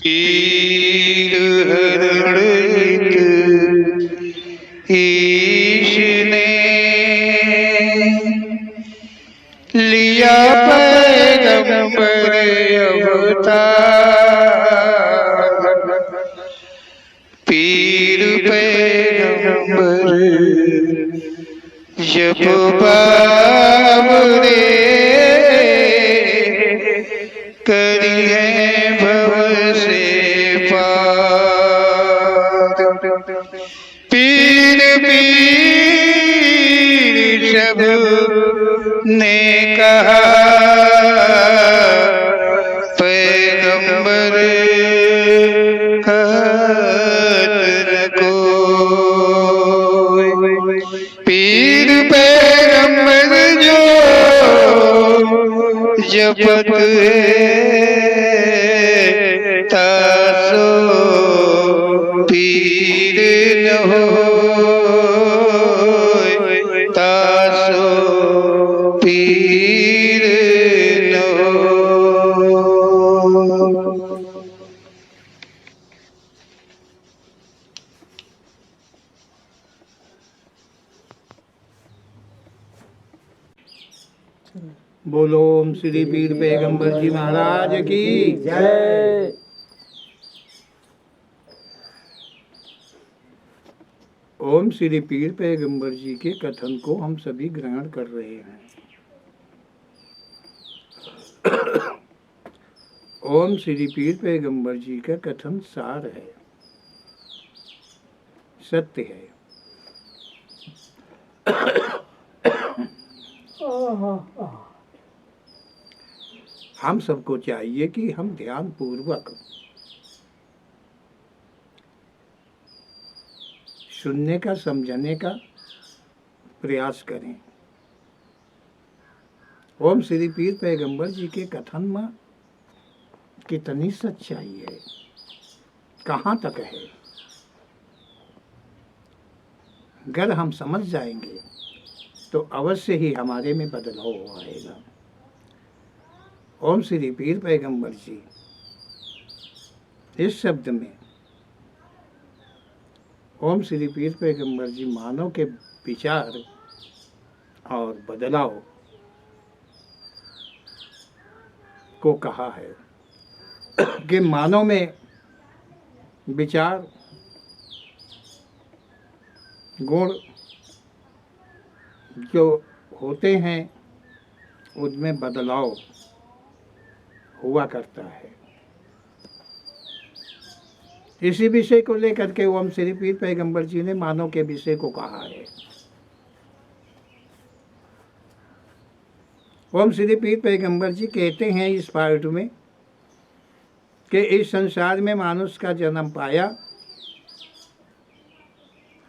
पीर हरणित ईश ने लिया पैगंबर अवतार। पीर पैगंबर जब बाबरे करी है भव से पार। पीर पीर सब ने कहा पैगंबर कहत न कोई। पीर पैगंबर जो जपत तासो पीर न होय, तासो पीर न होय। बोलो ओम श्री पीर पैगंबर जी महाराज की जय। ओम श्री पीर पैगंबर जी के कथन को हम सभी ग्रहण कर रहे हैं। ओम श्री पीर पैगंबर जी का कथन सार है, सत्य है। हम सबको चाहिए कि हम ध्यान पूर्वक सुनने का, समझने का प्रयास करें। ओम श्री पीर पैगंबर जी के कथन में कितनी सच्चाई है, कहाँ तक है, अगर हम समझ जाएंगे तो अवश्य ही हमारे में बदलाव आएगा। ओम श्री पीर पैगंबर जी इस शब्द में ओम श्री पीर पैगंबर जी मानव के विचार और बदलाव को कहा है कि मानव में विचार, गुण जो होते हैं उनमें बदलाव हुआ करता है। इसी विषय को लेकर के ओम श्री पीर पैगंबर जी ने मानव के विषय को कहा है। ओम श्री पीर पैगंबर जी कहते हैं इस पाठ में कि इस संसार में मानुष का जन्म पाया,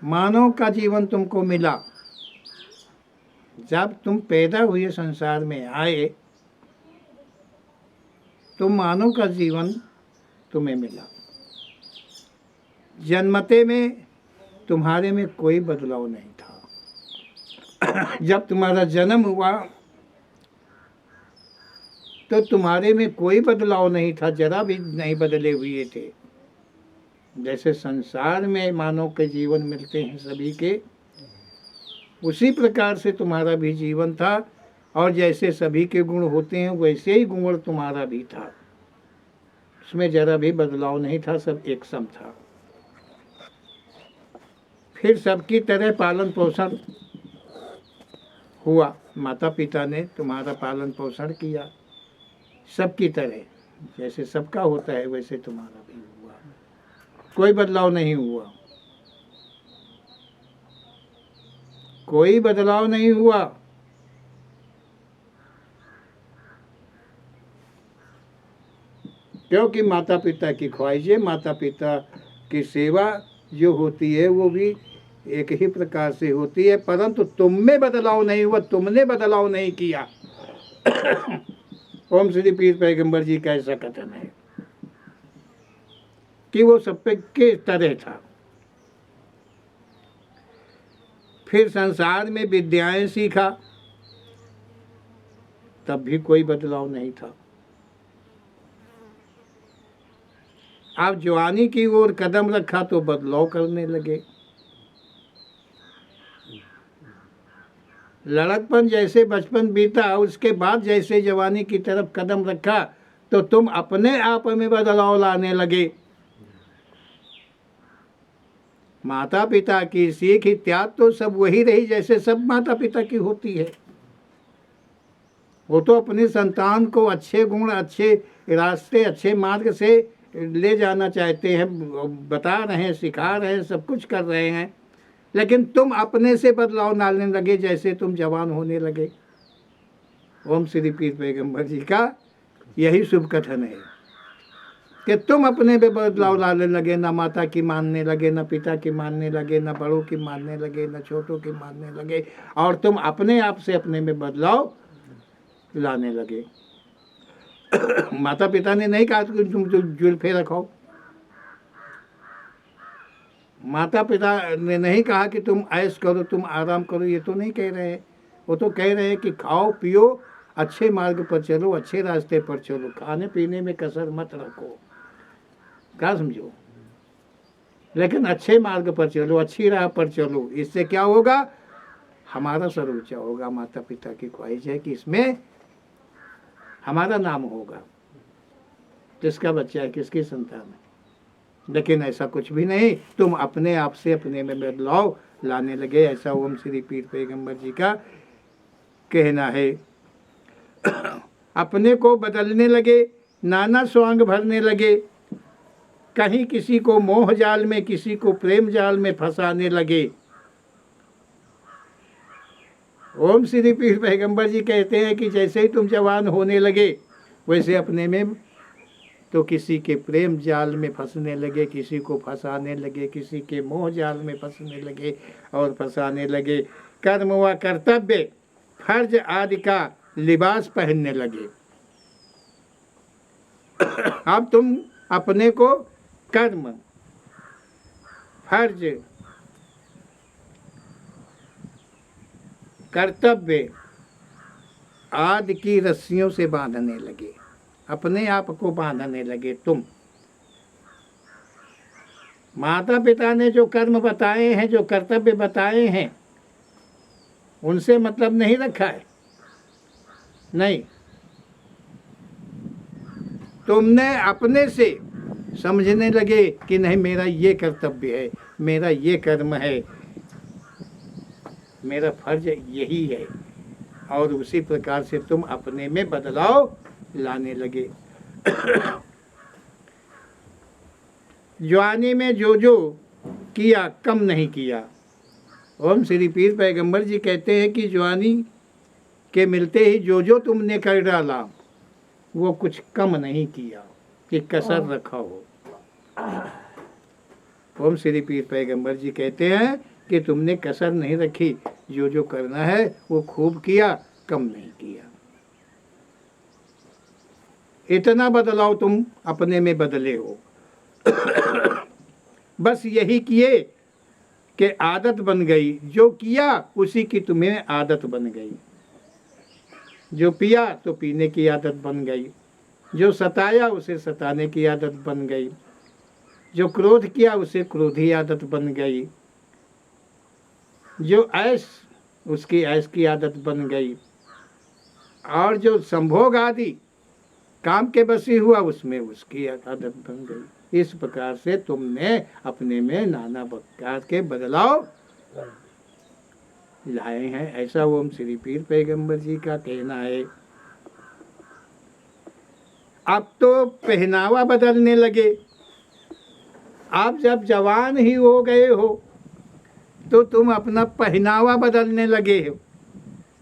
मानव का जीवन तुमको मिला। जब तुम पैदा हुए संसार में आए तो मानव का जीवन तुम्हें मिला। जन्मते में तुम्हारे में कोई बदलाव नहीं था। जब तुम्हारा जन्म हुआ तो तुम्हारे में कोई बदलाव नहीं था, जरा भी नहीं बदले हुए थे। जैसे संसार में मानव के जीवन मिलते हैं सभी के, उसी प्रकार से तुम्हारा भी जीवन था। और जैसे सभी के गुण होते हैं वैसे ही गुण तुम्हारा भी था, उसमें जरा भी बदलाव नहीं था, सब एक सम था। फिर सबकी तरह पालन पोषण हुआ, माता पिता ने तुम्हारा पालन पोषण किया सबकी तरह, जैसे सबका होता है वैसे तुम्हारा भी हुआ, कोई बदलाव नहीं हुआ, कोई बदलाव नहीं हुआ। क्योंकि माता पिता की ख्वाहिशें, माता पिता की सेवा जो होती है वो भी एक ही प्रकार से होती है, परंतु तुम में बदलाव नहीं हुआ, तुमने बदलाव नहीं किया। ओम श्री पीर पैगंबर जी का ऐसा कथन है कि वो सब पे के तरह था। फिर संसार में विद्याएं सीखा, तब भी कोई बदलाव नहीं था। आप जवानी की ओर कदम रखा तो बदलाव करने लगे। लड़कपन जैसे बचपन बीता, उसके बाद जैसे जवानी की तरफ कदम रखा तो तुम अपने आप में बदलाव लाने लगे। माता पिता की सीख इत्यादि तो सब वही रही जैसे सब माता पिता की होती है। वो तो अपनी संतान को अच्छे गुण, अच्छे रास्ते, अच्छे मार्ग से ले जाना चाहते हैं, बता रहे हैं, सिखा रहे हैं, सब कुछ कर रहे हैं। लेकिन तुम अपने से बदलाव डालने लगे जैसे तुम जवान होने लगे। ओम श्री पीर पैगंबर जी का यही शुभ कथन है कि तुम अपने पे बदलाव डालने लगे, ना माता की मानने लगे, ना पिता की मानने लगे, ना बड़ों की मानने लगे, ना छोटों की मानने लगे, और तुम अपने आप से अपने में बदलाव लाने लगे। माता पिता ने नहीं कहा कि तुम जुल्फे रखो, माता पिता ने नहीं कहा कि तुम ऐश करो, तुम आराम करो, ये तो नहीं कह रहे हैं। वो तो कह रहे हैं कि खाओ पियो, अच्छे मार्ग पर चलो, अच्छे रास्ते पर चलो, खाने पीने में कसर मत रखो। क्या समझो? लेकिन अच्छे मार्ग पर चलो, अच्छी राह पर चलो। इससे क्या होगा? हमारा सर ऊंचा होगा। माता पिता की ख्वाहिश है कि इसमें हमारा नाम होगा, किसका बच्चा है, किसकी संतान है। लेकिन ऐसा कुछ भी नहीं, तुम अपने आप से अपने में बदलाव लाने लगे। ऐसा ओम श्री पीर पैगंबर जी का कहना है। अपने को बदलने लगे, नाना स्वांग भरने लगे, कहीं किसी को मोह जाल में, किसी को प्रेम जाल में फंसाने लगे। ओम श्री पीर पैगंबर जी कहते हैं कि जैसे ही तुम जवान होने लगे वैसे अपने में तो किसी के प्रेम जाल में फंसने लगे, किसी को फंसाने लगे, किसी के मोह जाल में फंसने लगे और फंसाने लगे। कर्म व कर्तव्य, फर्ज आदि का लिबास पहनने लगे। अब तुम अपने को कर्म, फर्ज, कर्तव्य आदि की रस्सियों से बांधने लगे, अपने आप को बांधने लगे। तुम माता पिता ने जो कर्म बताए हैं, जो कर्तव्य बताए हैं, उनसे मतलब नहीं रखा है। नहीं, तुमने अपने से समझने लगे कि नहीं, मेरा ये कर्तव्य है, मेरा ये कर्म है, मेरा फर्ज यही है, और उसी प्रकार से तुम अपने में बदलाव लाने लगे। जवानी में जो जो किया कम नहीं किया। ओम श्री पीर पैगंबर जी कहते हैं कि जवानी के मिलते ही जो जो तुमने कर डाला वो कुछ कम नहीं किया कि कसर रखा हो। ओम श्री पीर पैगंबर जी कहते हैं कि तुमने कसर नहीं रखी, जो जो करना है वो खूब किया, कम नहीं किया। इतना बदलाव तुम अपने में बदले हो। बस यही किए कि आदत बन गई, जो किया उसी की तुम्हें आदत बन गई। जो पिया तो पीने की आदत बन गई, जो सताया उसे सताने की आदत बन गई, जो क्रोध किया उसे क्रोधी आदत बन गई, जो ऐश उसकी ऐश की आदत बन गई, और जो संभोग आदि काम के बसी हुआ उसमें उसकी आदत बन गई। इस प्रकार से तुमने अपने में नाना प्रकार के बदलाव लाए हैं। ऐसा ओम श्री पीर पैगंबर जी का कहना है। अब तो पहनावा बदलने लगे। आप जब जवान ही हो गए हो तो तुम अपना पहनावा बदलने लगे हो,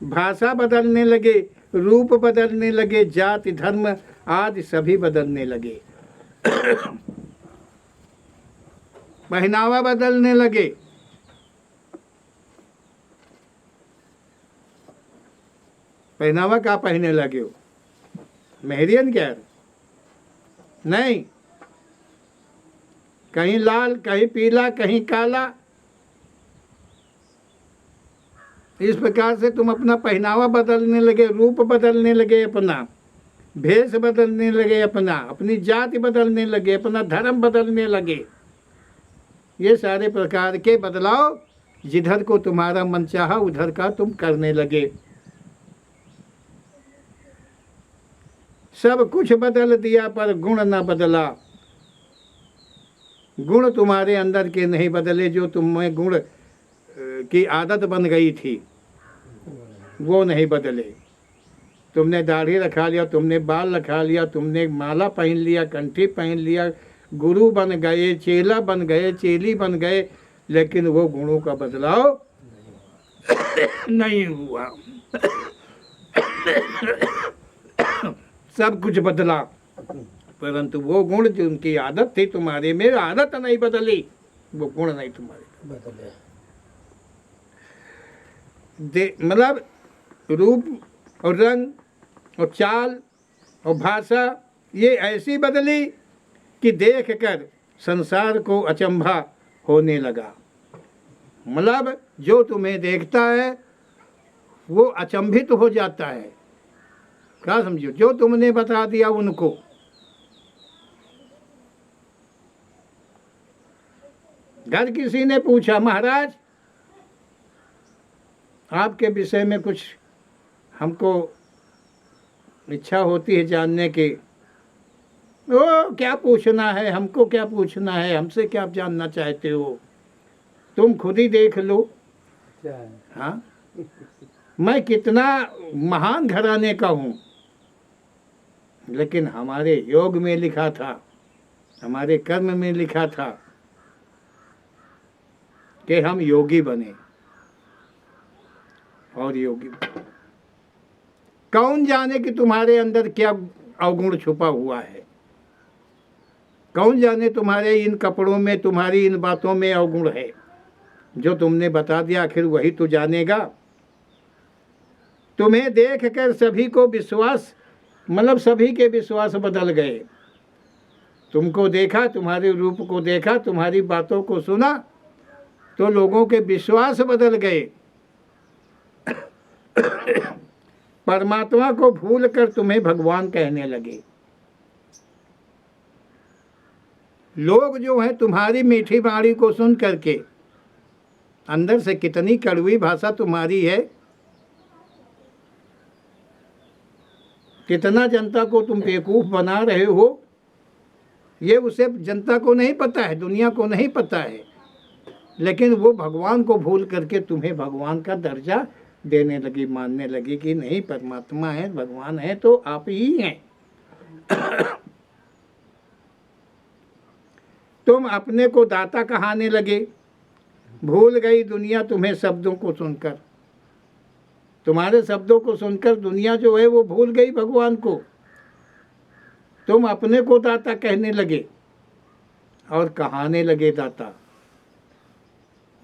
भाषा बदलने लगे, रूप बदलने लगे, जाति धर्म आदि सभी बदलने लगे। पहनावा बदलने लगे। पहनावा क्या पहनने लगे हो? मेहरियन क्या? नहीं, कहीं लाल, कहीं पीला, कहीं काला। इस प्रकार से तुम अपना पहनावा बदलने लगे, रूप बदलने लगे अपना। भेष बदलने लगे, अपना अपनी जाति बदलने लगे, अपना धर्म बदलने लगे। ये सारे प्रकार के बदलाव जिधर को तुम्हारा मन चाहा उधर का तुम करने लगे। सब कुछ बदल दिया पर गुण न बदला। गुण तुम्हारे अंदर के नहीं बदले, जो तुम्हें गुण की आदत बन गई थी वो नहीं बदले। तुमने दाढ़ी रखा लिया, तुमने बाल रखा लिया, तुमने माला पहन लिया, कंठी पहन लिया, गुरु बन गए, चेला बन गए, चेली बन गए, लेकिन वो गुणों का बदलाव नहीं हुआ। सब कुछ बदला परंतु वो गुण जो उनकी आदत थी तुम्हारे में, आदत नहीं बदली, वो गुण नहीं तुम्हारे बदले। मतलब रूप और रंग और चाल और भाषा ये ऐसी बदली कि देखकर संसार को अचंभा होने लगा। मतलब जो तुम्हें देखता है वो अचंभित हो जाता है। क्या समझो? जो तुमने बता दिया उनको, घर किसी ने पूछा महाराज आपके विषय में कुछ हमको इच्छा होती है जानने की। ओ क्या पूछना है, हमको क्या पूछना है, हमसे क्या जानना चाहते हो, तुम खुद ही देख लो। हाँ, मैं कितना महान घराने का हूँ, लेकिन हमारे योग में लिखा था, हमारे कर्म में लिखा था कि हम योगी बने। और योगी कौन जाने कि तुम्हारे अंदर क्या अवगुण छुपा हुआ है, कौन जाने तुम्हारे इन कपड़ों में, तुम्हारी इन बातों में अवगुण है। जो तुमने बता दिया आखिर वही तो जानेगा। तुम्हें देख कर सभी को विश्वास, मतलब सभी के विश्वास बदल गए। तुमको देखा, तुम्हारे रूप को देखा, तुम्हारी बातों को सुना तो लोगों के विश्वास बदल गए। परमात्मा को भूल कर तुम्हें भगवान कहने लगे। लोग जो हैं तुम्हारी मीठी वाणी को सुन करके, अंदर से कितनी कड़वी भाषा तुम्हारी है, कितना जनता को तुम बेवकूफ बना रहे हो, ये उसे जनता को नहीं पता है, दुनिया को नहीं पता है। लेकिन वो भगवान को भूल करके तुम्हें भगवान का दर्जा देने लगी, मानने लगी कि नहीं परमात्मा है, भगवान है तो आप ही हैं। तुम अपने को दाता कहाने लगे। भूल गई दुनिया तुम्हें शब्दों को सुनकर, तुम्हारे शब्दों को सुनकर दुनिया जो है वो भूल गई भगवान को। तुम अपने को दाता कहने लगे और कहाने लगे दाता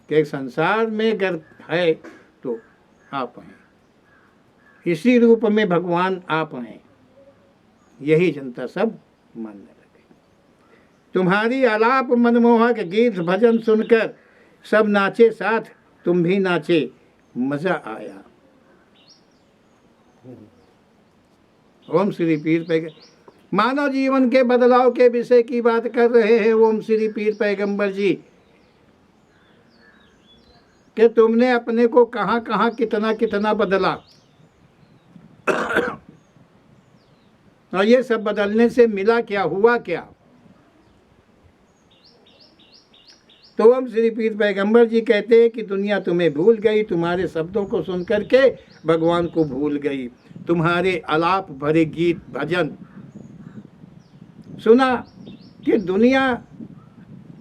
कि संसार में अगर है तो आप हैं, इसी रूप में भगवान आप हैं। यही जनता सब मानने लगे। तुम्हारी आलाप मनमोहक गीत भजन सुनकर सब नाचे, साथ तुम भी नाचे, मजा आया। ओम श्री पीर पैगंबर, मानव जीवन के बदलाव के विषय की बात कर रहे हैं ओम श्री पीर पैगंबर जी, कि तुमने अपने को कहाँ कहाँ कितना कितना बदला। और ये सब बदलने से मिला क्या, हुआ क्या? तो हम श्री पीर पैगंबर जी कहते हैं कि दुनिया तुम्हें भूल गई, तुम्हारे शब्दों को सुन करके भगवान को भूल गई। तुम्हारे आलाप भरे गीत भजन सुना कि दुनिया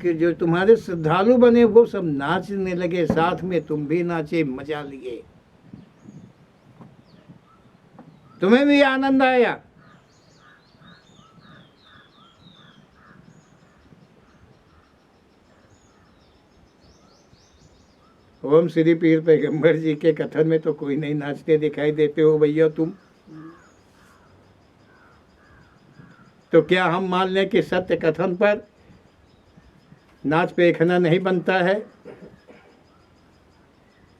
के जो तुम्हारे श्रद्धालु बने वो सब नाचने लगे, साथ में तुम भी नाचे, मजा लिए, तुम्हें भी आनंद आया। ओम श्री पीर पैगंबर जी के कथन में तो कोई नहीं नाचते दिखाई देते हो भैया तुम। तो क्या हम मान लें कि सत्य कथन पर नाच पेखना नहीं बनता है,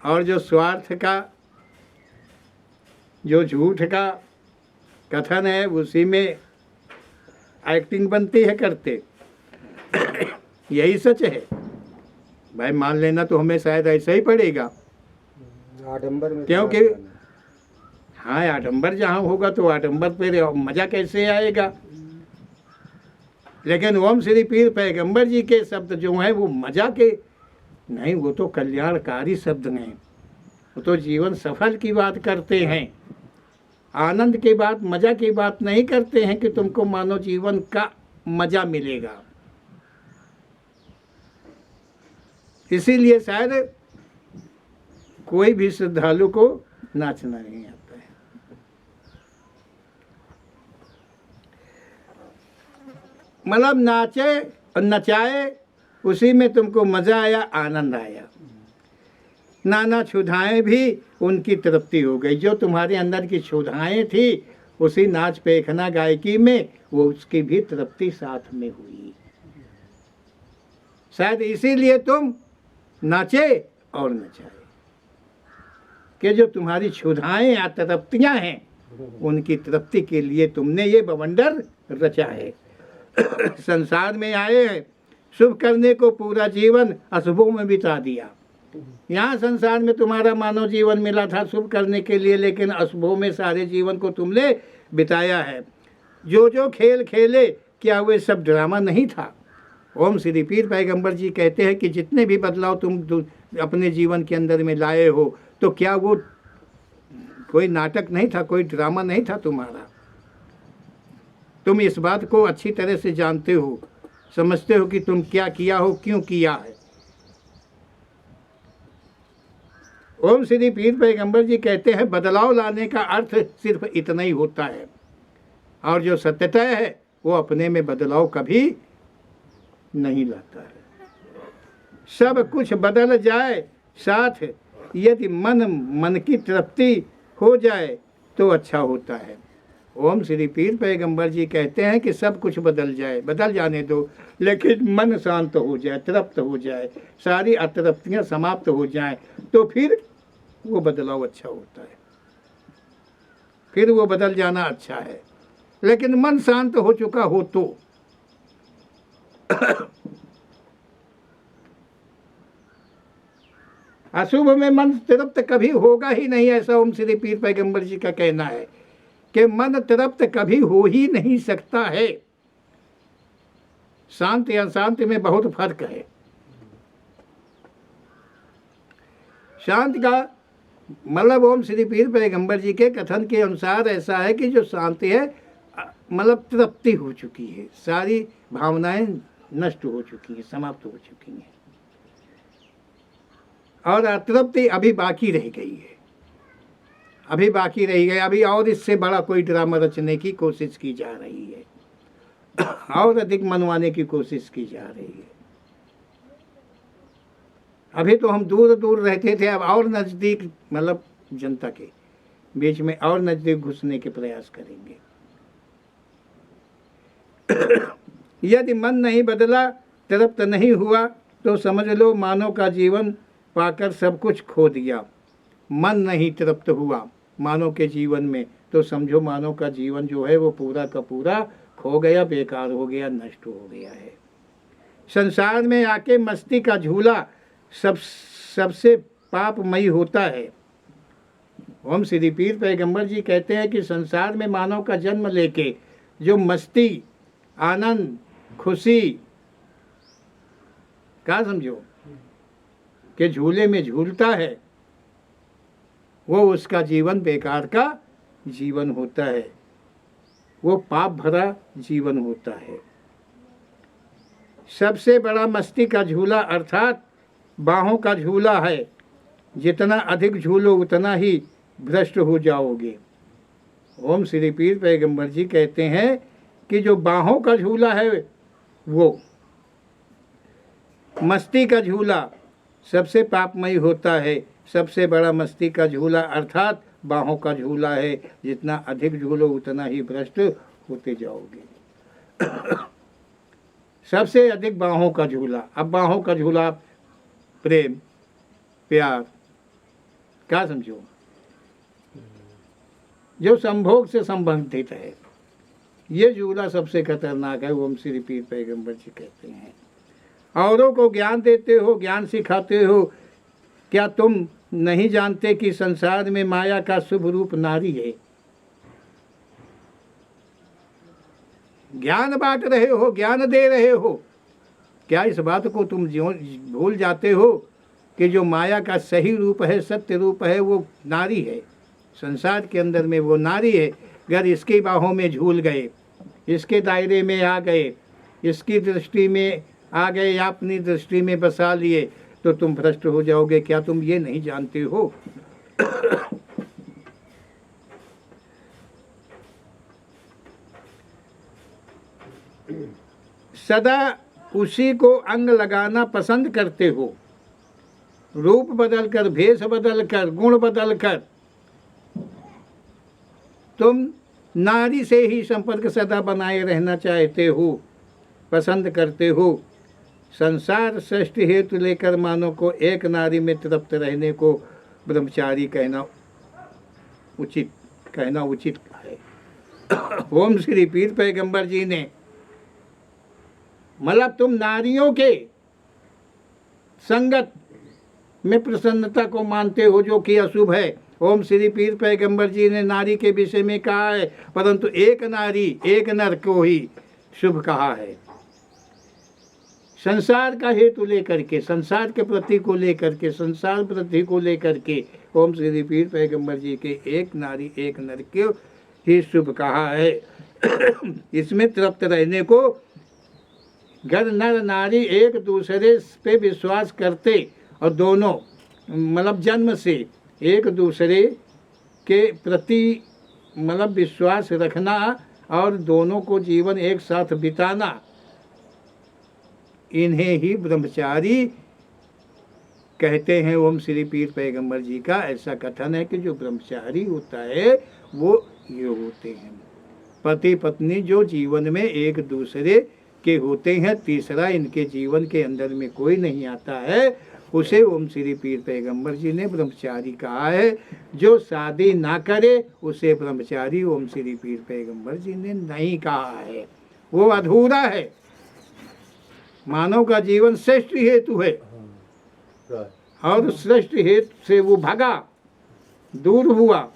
और जो स्वार्थ का, जो झूठ का कथन है उसी में एक्टिंग बनती है करते। यही सच है भाई, मान लेना तो हमें शायद ऐसा ही पड़ेगा, आडंबर में क्योंकि हाँ आडंबर जहाँ होगा तो आडंबर पे मजा कैसे आएगा। लेकिन ओम श्री पीर पैगंबर जी के शब्द जो हैं वो मजा के नहीं, वो तो कल्याणकारी शब्द हैं, वो तो जीवन सफल की बात करते हैं, आनंद की बात, मजा की बात नहीं करते हैं कि तुमको मानो जीवन का मजा मिलेगा। इसीलिए शायद कोई भी श्रद्धालु को नाचना नहीं आता है। मतलब नाचे और नचाए उसी में तुमको मजा आया, आनंद आया, नाना क्षुधाएं भी उनकी तृप्ति हो गई। जो तुम्हारे अंदर की क्षुधाएं थी उसी नाच पेखना गायकी में वो उसकी भी तृप्ति साथ में हुई। शायद इसीलिए तुम नाचे और नचाए कि जो तुम्हारी क्षुधाएं या तृप्तियां हैं उनकी तृप्ति के लिए तुमने ये बवंडर रचा है। संसार में आए हैं शुभ करने को, पूरा जीवन अशुभों में बिता दिया। यहाँ संसार में तुम्हारा मानव जीवन मिला था शुभ करने के लिए, लेकिन अशुभों में सारे जीवन को तुमने बिताया है। जो जो खेल खेले क्या वे सब ड्रामा नहीं था? ओम श्री पीर पैगंबर जी कहते हैं कि जितने भी बदलाव तुम अपने जीवन के अंदर में लाए हो तो क्या वो कोई नाटक नहीं था, कोई ड्रामा नहीं था तुम्हारा? तुम इस बात को अच्छी तरह से जानते हो, समझते हो कि तुम क्या किया हो, क्यों किया है। ओम श्री पीर पैगंबर जी कहते हैं बदलाव लाने का अर्थ सिर्फ इतना ही होता है, और जो सत्यतः है वो अपने में बदलाव कभी नहीं लाता है। सब कुछ बदल जाए, साथ यदि मन की तृप्ति हो जाए तो अच्छा होता है। ओम श्री पीर पैगंबर जी कहते हैं कि सब कुछ बदल जाए, बदल जाने दो, लेकिन मन शांत हो जाए, तृप्त हो जाए, सारी अतृप्तियाँ समाप्त हो जाएं, तो फिर वो बदलाव अच्छा होता है, फिर वो बदल जाना अच्छा है। लेकिन मन शांत हो चुका हो तो अशुभ में मन तृप्त कभी होगा ही नहीं। ऐसा ओम श्री पीर पैगंबर जी का कहना है कि मन तृप्त कभी हो ही नहीं सकता है। शांति अशांति में बहुत फर्क है। शांत का मतलब ओम श्री पीर पैगंबर जी के कथन के अनुसार ऐसा है कि जो शांति है मतलब तृप्ति हो चुकी है, सारी भावनाएं नष्ट हो चुकी हैं, समाप्त हो चुकी हैं, और अतृप्ति अभी बाकी रह गई है, अभी बाकी रह गई। अभी और इससे बड़ा कोई ड्रामा रचने की कोशिश की जा रही है, और अधिक मनवाने की कोशिश की जा रही है। अभी तो हम दूर दूर रहते थे, अब और नज़दीक मतलब जनता के बीच में और नज़दीक घुसने के प्रयास करेंगे। यदि मन नहीं बदला, तृप्त नहीं हुआ, तो समझ लो मानव का जीवन पाकर सब कुछ खो दिया। मन नहीं तृप्त हुआ मानव के जीवन में, तो समझो मानव का जीवन जो है वो पूरा का पूरा खो गया, बेकार हो गया, नष्ट हो गया है। संसार में आके मस्ती का झूला सबसे पापमयी होता है। ओम श्री पीर पैगंबर जी कहते हैं कि संसार में मानव का जन्म लेके जो मस्ती, आनंद, खुशी क्या समझो कि झूले में झूलता है, वो उसका जीवन बेकार का जीवन होता है, वो पाप भरा जीवन होता है। सबसे बड़ा मस्ती का झूला अर्थात बाहों का झूला है। जितना अधिक झूलो उतना ही भ्रष्ट हो जाओगे। ओम श्री पीर पैगंबर जी कहते हैं कि जो बाहों का झूला है वो मस्ती का झूला सबसे पापमयी होता है। सबसे बड़ा मस्ती का झूला अर्थात बाहों का झूला है। जितना अधिक झूलो उतना ही भ्रष्ट होते जाओगे। सबसे अधिक बाहों का झूला। अब बाहों का झूला प्रेम, प्यार, क्या समझो, जो संभोग से संबंधित है। ये जुगला सबसे खतरनाक है, ओम श्री पीर पैगंबर जी कहते हैं। औरों को ज्ञान देते हो, ज्ञान सिखाते हो, क्या तुम नहीं जानते कि संसार में माया का शुभ रूप नारी है? ज्ञान बांट रहे हो, ज्ञान दे रहे हो, क्या इस बात को तुम भूल जाते हो कि जो माया का सही रूप है, सत्य रूप है, वो नारी है। संसार के अंदर में वो नारी है। अगर इसकी बाहों में झूल गए, इसके दायरे में आ गए, इसकी दृष्टि में आ गए या अपनी दृष्टि में बसा लिए तो तुम भ्रष्ट हो जाओगे। क्या तुम ये नहीं जानते हो? सदा उसी को अंग लगाना पसंद करते हो, रूप बदलकर, भेष बदलकर, गुण बदलकर तुम नारी से ही संपर्क सदा बनाए रहना चाहते हो, पसंद करते हो। संसार सृष्टि हेतु लेकर मानव को एक नारी में तृप्त रहने को ब्रह्मचारी कहना उचित है। ओम श्री पीर पैगंबर जी ने, मतलब तुम नारियों के संगत में प्रसन्नता को मानते हो जो कि अशुभ है। ओम श्री पीर पैगंबर जी ने नारी के विषय में कहा है, परंतु एक नारी एक नर को ही शुभ कहा है। संसार का हेतु लेकर के, संसार के प्रति को लेकर के, संसार वृद्धि को लेकर के ओम श्री पीर पैगंबर जी के एक नारी एक नर को ही शुभ कहा है। इसमें तृप्त रहने को, अगर नर नारी एक दूसरे पे विश्वास करते और दोनों मतलब जन्म से एक दूसरे के प्रति मतलब विश्वास रखना और दोनों को जीवन एक साथ बिताना, इन्हें ही ब्रह्मचारी कहते हैं। ओम श्री पीर पैगंबर जी का ऐसा कथन है कि जो ब्रह्मचारी होता है वो ये होते हैं, पति पत्नी जो जीवन में एक दूसरे के होते हैं, तीसरा इनके जीवन के अंदर में कोई नहीं आता है, उसे ओम श्री पीर पैगंबर जी ने ब्रह्मचारी कहा है। जो शादी ना करे उसे ब्रह्मचारी ओम श्री पीर पैगंबर जी ने नहीं कहा है, वो अधूरा है। मानव का जीवन श्रेष्ठ हेतु है और श्रेष्ठ हेतु से वो भगा, दूर हुआ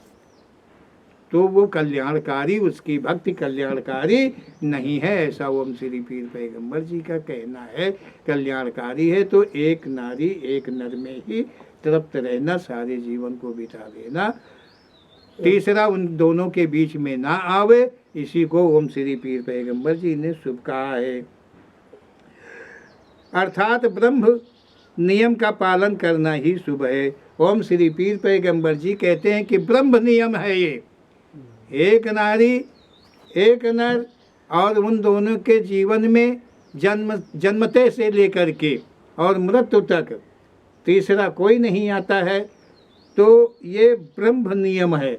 तो वो कल्याणकारी, उसकी भक्ति कल्याणकारी नहीं है, ऐसा ओम श्री पीर पैगंबर जी का कहना है। कल्याणकारी है तो एक नारी एक नर में ही तृप्त रहना, सारे जीवन को बिता देना, तीसरा उन दोनों के बीच में ना आवे, इसी को ओम श्री पीर पैगंबर जी ने शुभ कहा है। अर्थात ब्रह्म नियम का पालन करना ही शुभ है। ओम श्री पीर पैगंबर जी कहते हैं कि ब्रह्म नियम है ये, एक नारी एक नर, और उन दोनों के जीवन में जन्मते से लेकर के और मृत्यु तक तीसरा कोई नहीं आता है, तो ये ब्रह्म नियम है।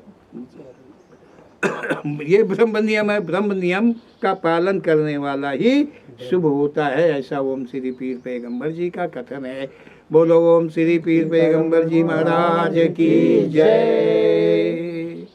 ये ब्रह्म नियम है, ब्रह्म नियम का पालन करने वाला ही शुभ होता है, ऐसा ओम श्री पीर पैगंबर जी का कथन है। बोलो ओम श्री पीर पैगंबर जी महाराज की जय।